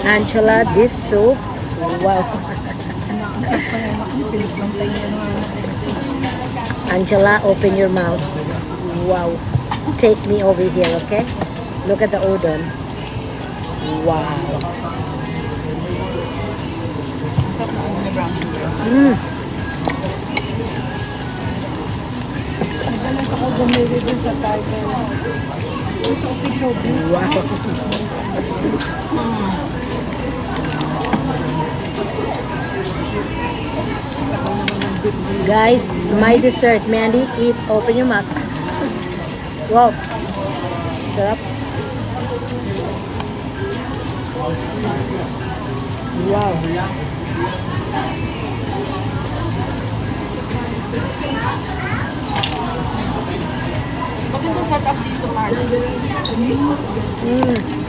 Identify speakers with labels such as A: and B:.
A: Angela, this soup. Wow. Angela, open your mouth. Wow. Take me over here, okay? Look at the udon. Wow. Mm. Wow. Guys, my dessert. Mandy, eat. Open your mouth. Wow. Sarap. Wow.
B: Bakit mo set up dito, Mark?
A: Mm.